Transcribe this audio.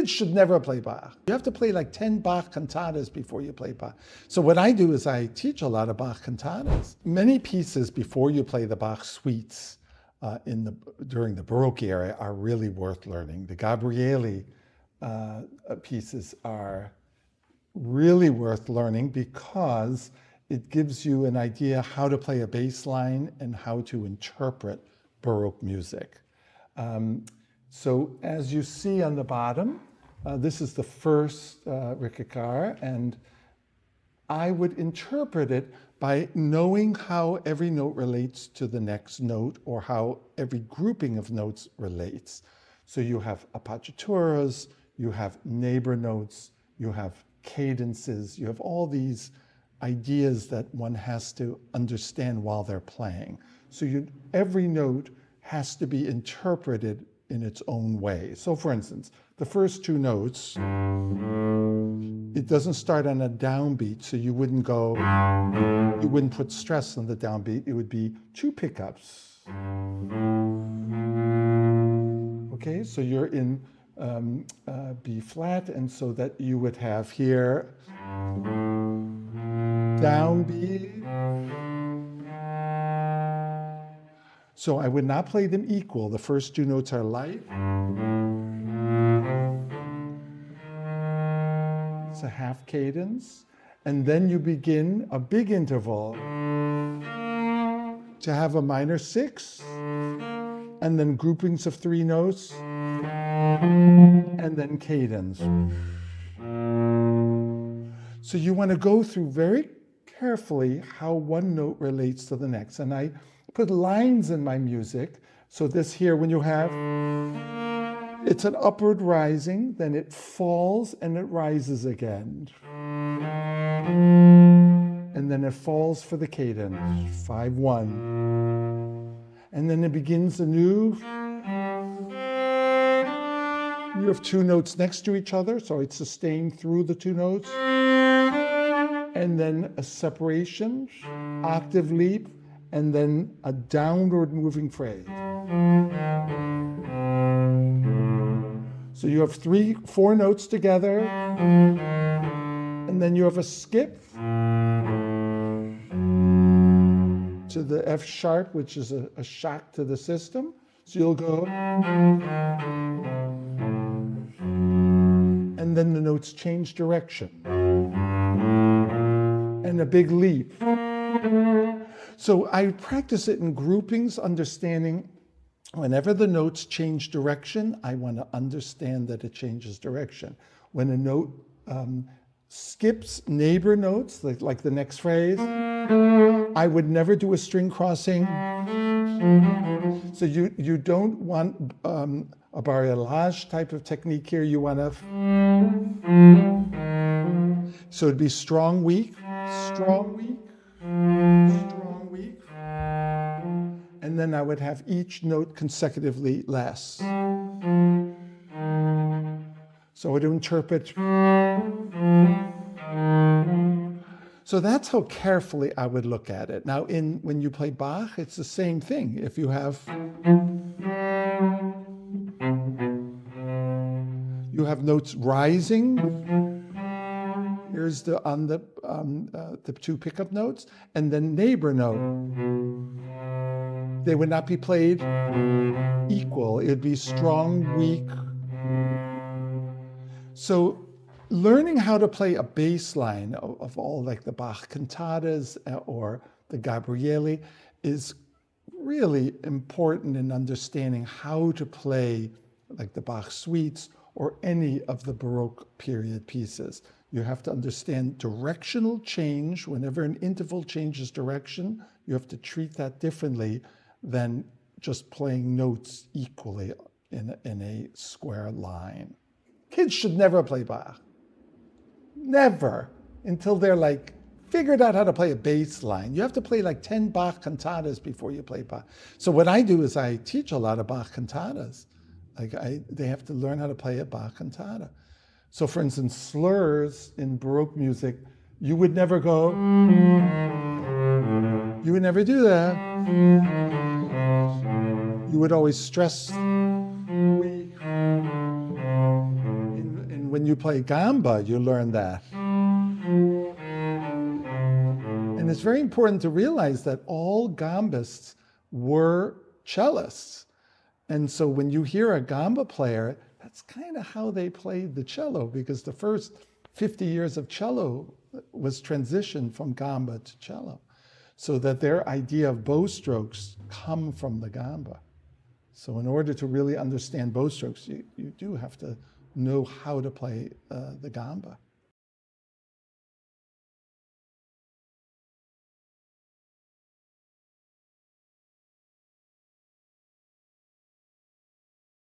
Kids should never play Bach. You have to play like 10 Bach cantatas before you play Bach. So what I do is I teach a lot of Bach cantatas. Many pieces before you play the Bach suites during the Baroque era are really worth learning. The Gabrieli pieces are really worth learning because it gives you an idea how to play a bass line and how to interpret Baroque music. So as you see on the bottom, this is the first Ricercar, and I would interpret it by knowing how every note relates to the next note or how every grouping of notes relates. So you have appoggiaturas, you have neighbor notes, you have cadences, you have all these ideas that one has to understand while they're playing. So every note has to be interpreted in its own way. So for instance, the first two notes, it doesn't start on a downbeat, so you wouldn't put stress on the downbeat. It would be two pickups. Okay, so you're in B flat, and so that you would have here downbeat. So I would not play them equal. The first two notes are light. It's a half cadence. And then you begin a big interval to have a minor six, and then groupings of three notes, and then cadence. So you want to go through very carefully how one note relates to the next. And I put lines in my music. So this here, when you have, it's an upward rising, then it falls and it rises again. And then it falls for the cadence, 5-1. And then it begins anew. You have two notes next to each other, so it's sustained through the two notes. And then a separation, octave leap, and then a downward moving phrase. So you have 4 notes together, and then you have a skip to the F sharp, which is a shock to the system. So you'll go, and then the notes change direction, and a big leap. So I practice it in groupings, understanding whenever the notes change direction, I want to understand that it changes direction. When a note skips neighbor notes, like the next phrase, I would never do a string crossing. So you don't want a barilage type of technique here. You want to, so it'd be strong, weak, strong, weak, strong, weak. And then I would have each note consecutively less. So I would interpret. So that's how carefully I would look at it. Now, when you play Bach, it's the same thing. If you have notes rising. Here's on the two pickup notes, and then neighbor note. They would not be played equal. It would be strong, weak. So learning how to play a bass line of all like the Bach cantatas or the Gabrieli is really important in understanding how to play like the Bach suites or any of the Baroque period pieces. You have to understand directional change. Whenever an interval changes direction, you have to treat that differently than just playing notes equally in a square line. Kids should never play Bach. Never, until they're like figured out how to play a bass line. You have to play like 10 Bach cantatas before you play Bach. So what I do is I teach a lot of Bach cantatas. They have to learn how to play a Bach cantata. So for instance, slurs in Baroque music, you would never go, you would never do that. You would always stress weak. when you play Gamba, you learn that. And it's very important to realize that all Gambists were cellists. And so when you hear a Gamba player, that's kind of how they played the cello, because the first 50 years of cello was transitioned from Gamba to cello. So that their idea of bow strokes come from the Gamba. So in order to really understand bow strokes, you do have to know how to play the Gamba.